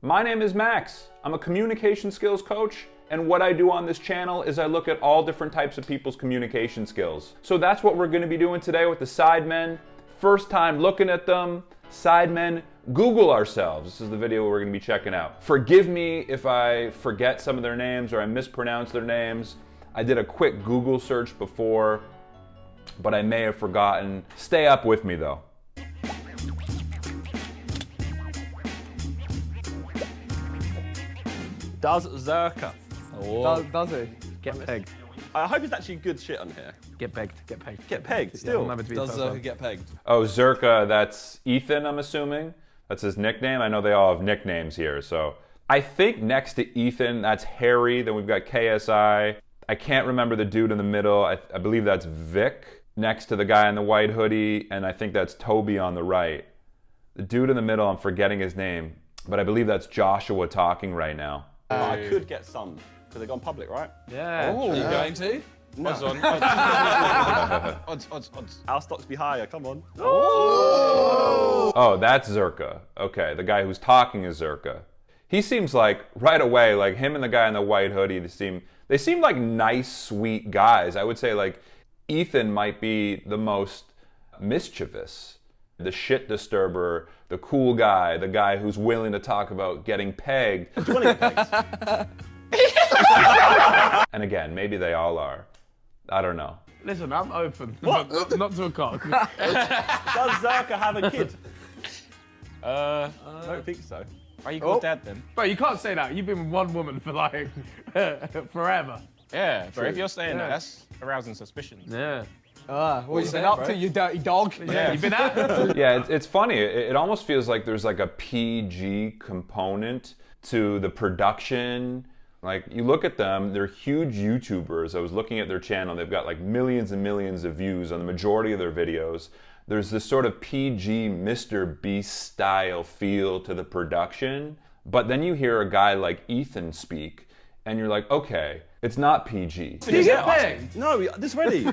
My name is Max. I'm a communication skills coach, and what I do on this channel is I look at all different types of people's communication skills. So that's what we're going to be doing today with the Sidemen. First time looking at them. Sidemen, Google ourselves. This is the video we're going to be checking out. Forgive me if I forget some of their names or I mispronounce their names. I did a quick Google search before, but I may have forgotten. Stay up with me though. Does Zerka? Oh. Does he? Get pegged. I hope it's actually good shit on here. Get pegged. Get pegged. Get pegged, still. Yeah, Does Zerka get pegged? Oh, Zerka, that's Ethan, I'm assuming. That's his nickname. I know they all have nicknames here, so. I think next to Ethan, that's Harry. Then we've got KSI. I can't remember the dude in the middle. I believe that's Vic, next to the guy in the white hoodie, and I think that's Toby on the right. The dude in the middle, I'm forgetting his name, but I believe that's Joshua talking right now. I could get some, because they've gone public, right? Yeah. Are you going to? No. Odds on. Odds. Our stocks be higher, come on. Oh, that's Zerka. Okay, the guy who's talking is Zerka. He seems like, right away, like him and the guy in the white hoodie, they seem like nice, sweet guys. I would say like Ethan might be the most mischievous. The shit disturber, the cool guy, the guy who's willing to talk about getting pegged. Do you want to get pegged? And again, maybe they all are. I don't know. Listen, I'm open. What? Not to a cock. Does Zerka have a kid? I I don't think so. Are you called Dad then? Bro, you can't say that. You've been with one woman for like forever. Yeah, but if you're saying Yeah. that, that's arousing suspicions. Yeah. What you been up to, you dirty dog? Yeah. You been out? Yeah, it's funny. It almost feels like there's like a PG component to the production. Like, you look at them, they're huge YouTubers. I was looking at their channel. They've got like millions and millions of views on the majority of their videos. There's this sort of PG Mr. Beast style feel to the production. But then you hear a guy like Ethan speak, and you're like, okay, it's not PG. Did you get pegged? No, this ready.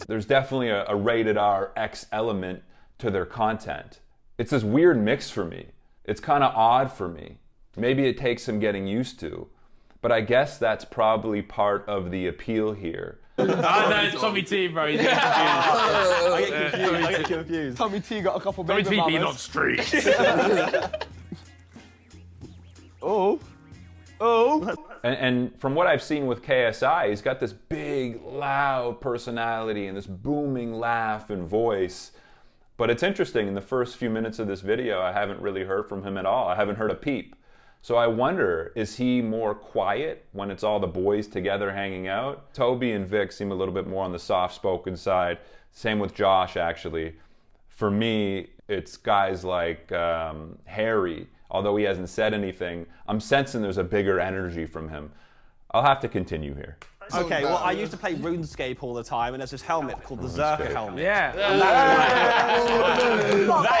There's definitely a rated R X element to their content. It's this weird mix for me. It's kind of odd for me. Maybe it takes some getting used to. But I guess that's probably part of the appeal here. Oh no, it's Tommy T, bro. He's getting confused. I get confused. Tommy T got a couple Tommy baby T being on mamas. street. Oh. And from what I've seen with KSI, he's got this big, loud personality and this booming laugh and voice. But it's interesting, in the first few minutes of this video, I haven't really heard from him at all. I haven't heard a peep. So I wonder, is he more quiet when it's all the boys together hanging out? Toby and Vic seem a little bit more on the soft-spoken side. Same with Josh, actually. For me, it's guys like Harry. Although he hasn't said anything, I'm sensing there's a bigger energy from him. I'll have to continue here. Okay, well, I used to play RuneScape all the time, and there's this helmet called the Zerka helmet. Yeah. That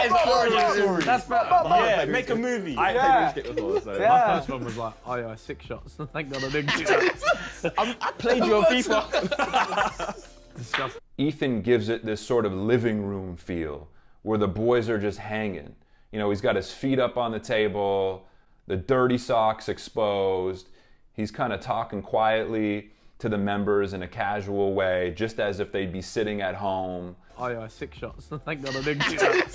is origin story. That's better. Yeah, make a movie. I played RuneScape before, so. My first one was like, oh yeah, 6 shots. Thank God I didn't do that. I played you on FIFA. Disgusting. Ethan gives it this sort of living room feel, where the boys are just hanging. You know, he's got his feet up on the table, the dirty socks exposed. He's kind of talking quietly to the members in a casual way, just as if they'd be sitting at home. Oh yeah, 6 shots. Thank God I didn't do that.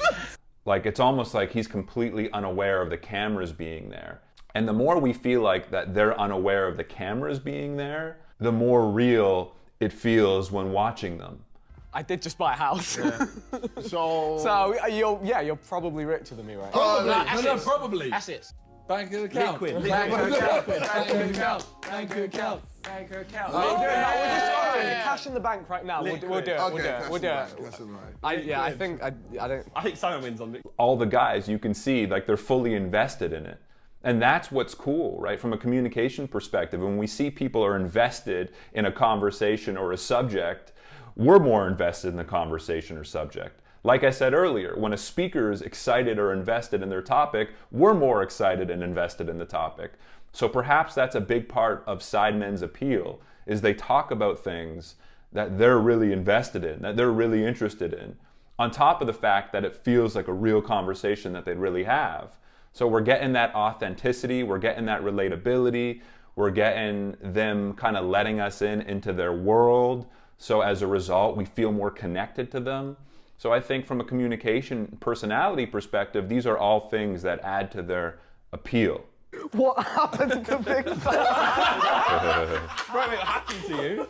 Like, it's almost like he's completely unaware of the cameras being there. And the more we feel like that they're unaware of the cameras being there, the more real it feels when watching them. I did just buy a house. Yeah. So you're probably richer than me, right? Probably. No, probably. Assets. Bank account. Liquid. Bank account. Bank account. Bank account. Bank account. We're just cash in the bank right now. We'll do it. We'll do it. I think I don't. I think Simon wins on me. All the guys, you can see, like, they're fully invested in it. And that's what's cool, right? From a communication perspective, when we see people are invested in a conversation or a subject, we're more invested in the conversation or subject. Like I said earlier, when a speaker is excited or invested in their topic, we're more excited and invested in the topic. So perhaps that's a big part of Sidemen's appeal, is they talk about things that they're really invested in, that they're really interested in, on top of the fact that it feels like a real conversation that they'd really have. So we're getting that authenticity, we're getting that relatability, we're getting them kind of letting us into their world. So as a result, we feel more connected to them. So I think from a communication personality perspective, these are all things that add to their appeal. What happened to Big Fat? Bro, it happened to you.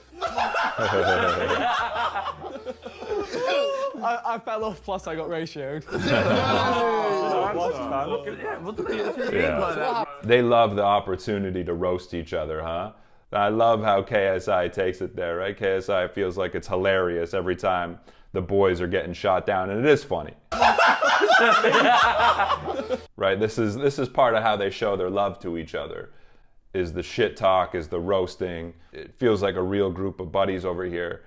I fell off, plus I got ratioed. They love the opportunity to roast each other, huh? I love how KSI takes it there, right? KSI feels like it's hilarious every time the boys are getting shot down, and it is funny. Right? This is part of how they show their love to each other. Is the shit talk, is the roasting. It feels like a real group of buddies over here.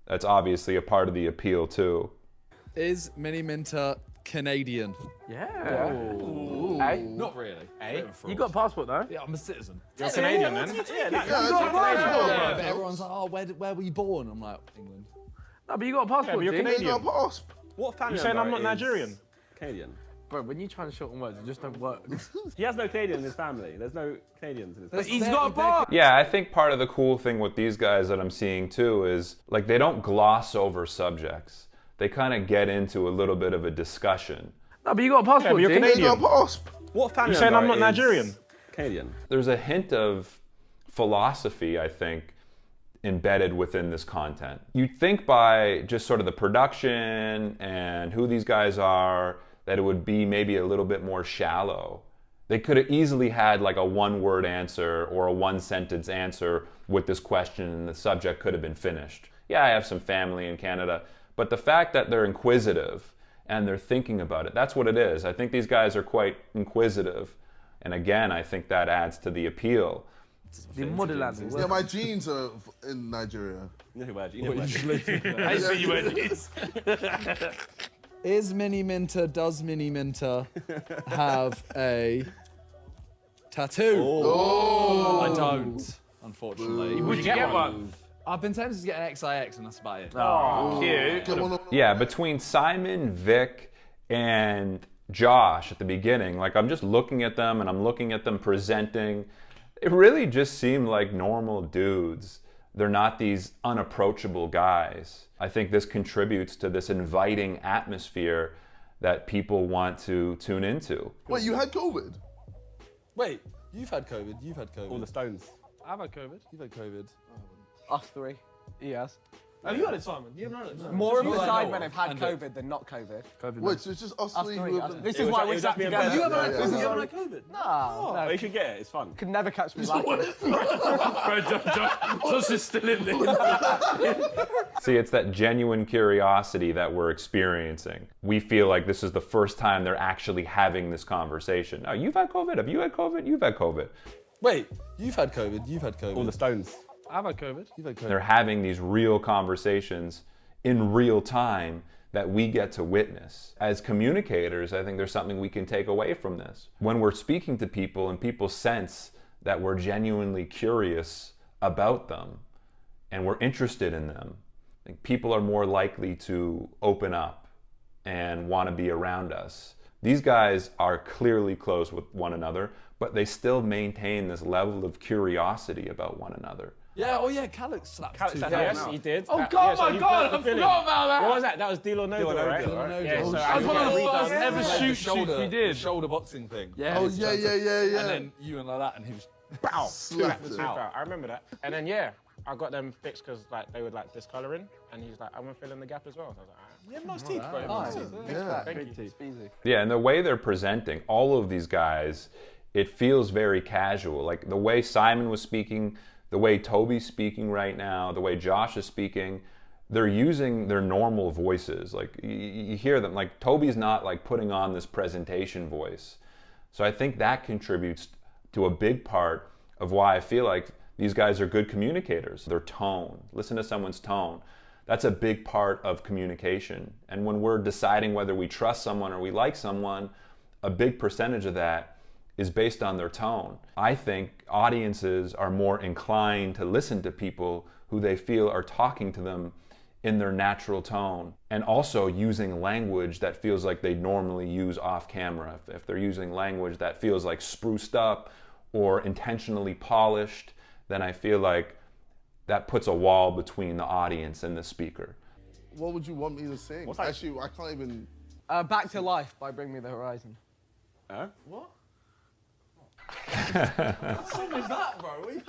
That's obviously a part of the appeal too. Is Mini Minter Canadian? Yeah. Not really. You got a passport though? Yeah, I'm a citizen. You're Canadian then? Yeah, but everyone's like, oh, where were you born? I'm like, England. No, but you got a passport, Yeah, but you're G. Canadian. What family You saying I'm member not is Nigerian? Canadian. Bro, when you try and shorten words, it just don't work. He has no Canadian in his family. There's no Canadians in his But family. he's got a passport. Yeah, I think part of the cool thing with these guys that I'm seeing too is like they don't gloss over subjects. They kind of get into a little bit of a discussion. No, but you got a passport, Yeah, but you're G. Canadian. What family You saying I'm member not is Nigerian? Canadian. There's a hint of philosophy, I think, embedded within this content. You'd think by just sort of the production and who these guys are, that it would be maybe a little bit more shallow. They could have easily had like a one-word answer or a one-sentence answer with this question and the subject could have been finished. Yeah, I have some family in Canada, but the fact that they're inquisitive and they're thinking about it, that's what it is. I think these guys are quite inquisitive. And again, I think that adds to the appeal. The motherland. Yeah, my genes are in Nigeria. You know who you know who I see you where it is. Does Mini Minter have a tattoo? Oh. I don't, unfortunately. Would you get one? I've been tempted to get an XIX, and that's about it. Oh, cute. Come on. Yeah, between Simon, Vic, and Josh at the beginning, like I'm just looking at them and I'm looking at them presenting. It really just seemed like normal dudes. They're not these unapproachable guys. I think this contributes to this inviting atmosphere that people want to tune into. Wait, you had COVID? Wait, you've had COVID. You've had COVID. All the Stones. I've had COVID. You've had COVID. Us three. Yes. Have you had it, Simon? You haven't had it? No. More of the I know sidemen of. have had And COVID than not COVID. Wait, so it's just us three who have been... This is why we sat together. You haven't had Yeah, COVID? yeah. You haven't had COVID? No, Oh, no. you should get it. It's fun. Could never catch me lacking. Bro, Josh is still in there. See, it's that genuine curiosity that we're experiencing. We feel like this is the first time they're actually having this conversation. Now, you've had COVID? Have you had COVID? You've had COVID. Wait, you've had COVID. You've had COVID. All the Stones. I've had COVID. You've had COVID. They're having these real conversations in real time that we get to witness. As communicators, I think there's something we can take away from this. When we're speaking to people and people sense that we're genuinely curious about them and we're interested in them, I think people are more likely to open up and want to be around us. These guys are clearly close with one another, but they still maintain this level of curiosity about one another. Yeah, oh yeah, Calix slapped Alex, two yes, guys. he did. Oh, Yeah, God, so my you God, felt I the feeling. forgot about that. What was that? That was Deal or No Deal, right? No, Yeah, no, so that was one of the first ever the shoot shoots we did. The shoulder boxing thing. Yeah. Oh, yeah. And then you went like that, and he was. Pow! Slapped Slapped it. out. I remember that. And then yeah, I got them fixed because like they were like discoloring, and he's like, I'm gonna fill in the gap as well. So I was like, alright. You have nice teeth, bro. Nice. Yeah. Thank you. It's easy. Yeah, and the way they're presenting, all of these guys, it feels very casual. Like the way Simon was speaking, the way Toby's speaking right now, the way Josh is speaking, they're using their normal voices. Like you hear them, like Toby's not like putting on this presentation voice. So I think that contributes to a big part of why I feel like these guys are good communicators. Their tone, listen to someone's tone. That's a big part of communication. And when we're deciding whether we trust someone or we like someone, a big percentage of that is based on their tone. I think audiences are more inclined to listen to people who they feel are talking to them in their natural tone, and also using language that feels like they normally use off camera. If they're using language that feels like spruced up or intentionally polished, then I feel like that puts a wall between the audience and the speaker. What would you want me to sing? Actually, I can't even... Back to Life by Bring Me the Horizon. What? What song is that, bro?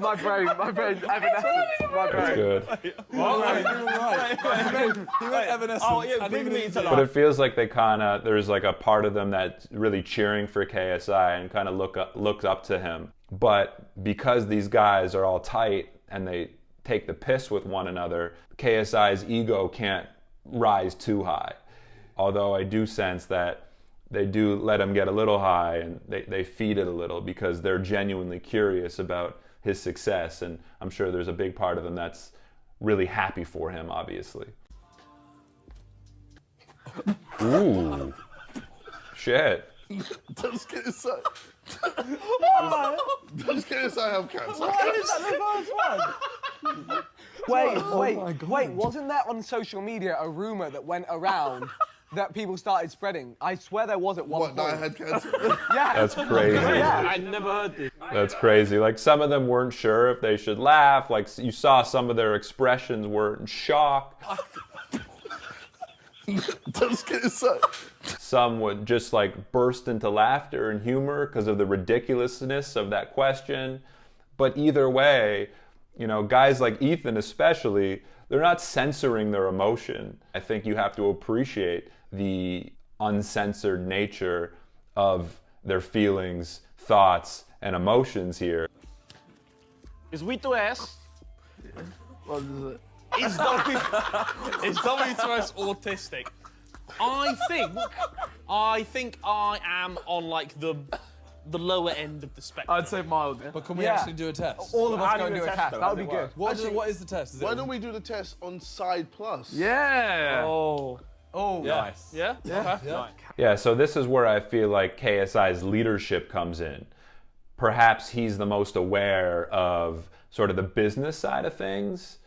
My brain, Evanescence, my brain. That's good. He went Evanescence. Oh, yeah, Bring Me to But Life. it feels like they kind of, there's like a part of them that's really cheering for KSI and kind of looks up to him. But because these guys are all tight and they take the piss with one another, KSI's ego can't rise too high. Although I do sense that they do let him get a little high and they feed it a little because they're genuinely curious about his success, and I'm sure there's a big part of them that's really happy for him, obviously. Ooh. Shit. Does KSI... Does KSI have cancer? Why is that the first one? Wait, wasn't there on social media a rumor that went around that people started spreading? I swear there was at one What, point. that I had cancer? Yeah. That's crazy. I never heard this. That's crazy. Like, some of them weren't sure if they should laugh. Like, you saw some of their expressions were in shock. Does KSI... Some would just like burst into laughter and humor because of the ridiculousness of that question. But either way, you know, guys like Ethan especially, they're not censoring their emotion. I think you have to appreciate the uncensored nature of their feelings, thoughts, and emotions here. Is W2S? What is it? Is W2S autistic? I think I am on like the lower end of the spectrum. I'd say mild. But can we Yeah. actually do a test? All of us How go do and you do a test test. though? That How would be does it good. work? What is the test? Is Why it don't we do the test on Side Plus? Yeah. Oh. Oh, Nice. Yeah? Okay. Yeah, so this is where I feel like KSI's leadership comes in. Perhaps he's the most aware of sort of the business side of things,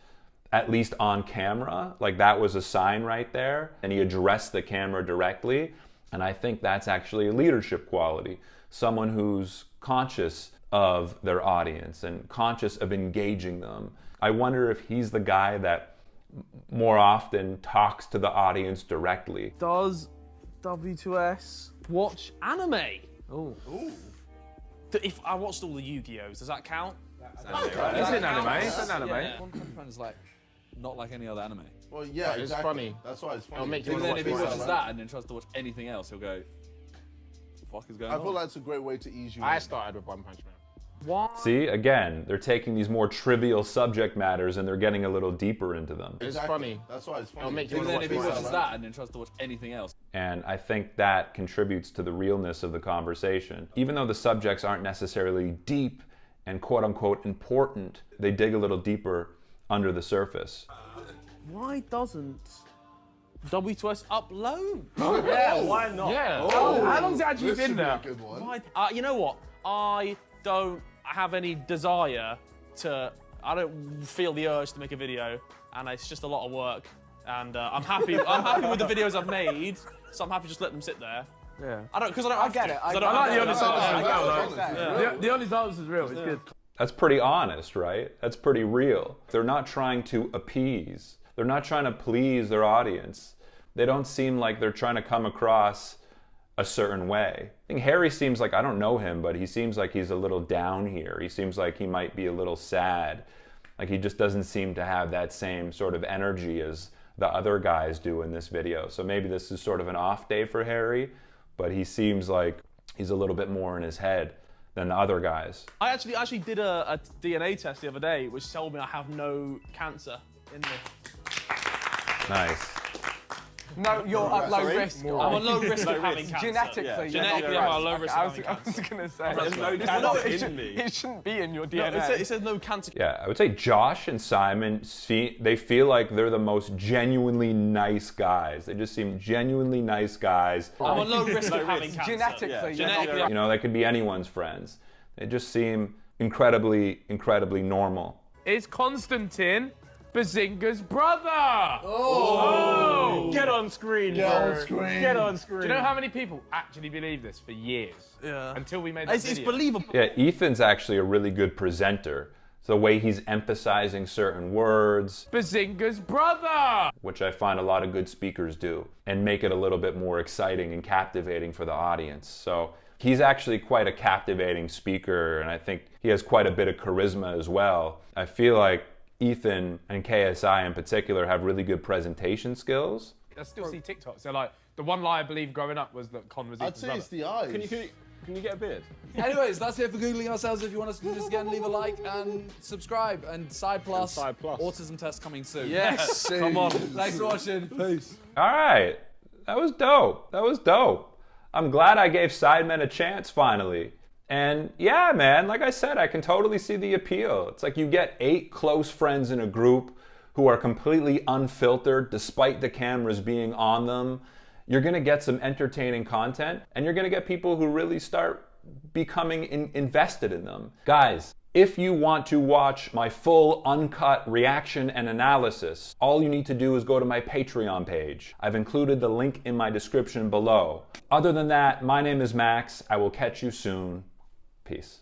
at least on camera. Like, that was a sign right there, and he addressed the camera directly, and I think that's actually a leadership quality. Someone who's conscious of their audience and conscious of engaging them. I wonder if he's the guy that more often talks to the audience directly. Does W2S watch anime? Oh. If I watched all the Yu-Gi-Ohs, does that count? It's an anime. It's an anime. Yeah. One Punch Man is like not like any other anime. Well, yeah, It's exactly. funny. That's why it's funny. It'll make you But wanna then if he watch watches it. that and then tries to watch anything else, he'll go, "What the fuck is going I on?" feel like it's a great way to ease you I in. started with One Punch Man. Why? See, again, they're taking these more trivial subject matters and they're getting a little deeper into them. It's Exactly. funny. That's why it's funny. It'll make you But wanna then watch if he more. watches that and then tries to watch anything else, And I think that contributes to the realness of the conversation. Even though the subjects aren't necessarily deep and quote unquote important, they dig a little deeper under the surface. Why doesn't W2S upload? Yeah, why not? Yeah. How long's it actually This should been be a there? good one. Why? You know what? I don't have any desire to. I don't feel the urge to make a video, and it's just a lot of work. And I'm happy. I'm happy with the videos I've made, so I'm happy to just let them sit there. Yeah. I don't I get it. I don't I have like to. the honest answer. answer. I get what you're saying. The honest answer is real. It's good. That's pretty honest, right? That's pretty real. They're not trying to appease. They're not trying to please their audience. They don't seem like they're trying to come across a certain way. I think Harry seems like, I don't know him, but he seems like he's a little down here. He seems like he might be a little sad. Like, he just doesn't seem to have that same sort of energy as the other guys do in this video. So maybe this is sort of an off day for Harry, but he seems like he's a little bit more in his head than the other guys. I actually did a DNA test the other day, which told me I have no cancer in me. Nice. No, you're at low risk. I'm on low risk of having cancer. Genetically, Yeah. you're Genetically, not I'm at right. low risk Okay, of having I was cancer. gonna say. There's no It's cancer not- in me. It shouldn't be in your No, DNA. it says no cancer. Yeah, I would say Josh and Simon, they feel like they're the most genuinely nice guys. They just seem genuinely nice guys. I'm on low risk of having cancer. Genetically, you're not Genetically, right. You know, they could be anyone's friends. They just seem incredibly, incredibly normal. is Konstantin Bazinga's brother. Oh! Get on screen, Get bro. on screen. Get on screen. Do you know how many people actually believe this for years? Yeah. Until we made this It's video. believable. Yeah, Ethan's actually a really good presenter. The way he's emphasizing certain words, Bazinga's brother. which I find a lot of good speakers do, and make it a little bit more exciting and captivating for the audience. So he's actually quite a captivating speaker, and I think he has quite a bit of charisma as well. I feel like Ethan and KSI in particular have really good presentation skills. I still see TikToks. They're like, the one lie I believe growing up was that Con was I'd Ethan's say brother. it's the eyes. Can you get a beard? Anyways, that's it for Googling ourselves. If you want us to do this again, leave a like and subscribe. And Side Plus, Side Plus. autism test coming soon. Yes, come on. Thanks for watching. Peace. All right, that was dope. That was dope. I'm glad I gave Sidemen a chance finally. And yeah, man, like I said, I can totally see the appeal. It's like you get 8 close friends in a group who are completely unfiltered despite the cameras being on them. You're gonna get some entertaining content, and you're gonna get people who really start becoming invested in them. Guys, if you want to watch my full uncut reaction and analysis, all you need to do is go to my Patreon page. I've included the link in my description below. Other than that, my name is Max. I will catch you soon. Peace.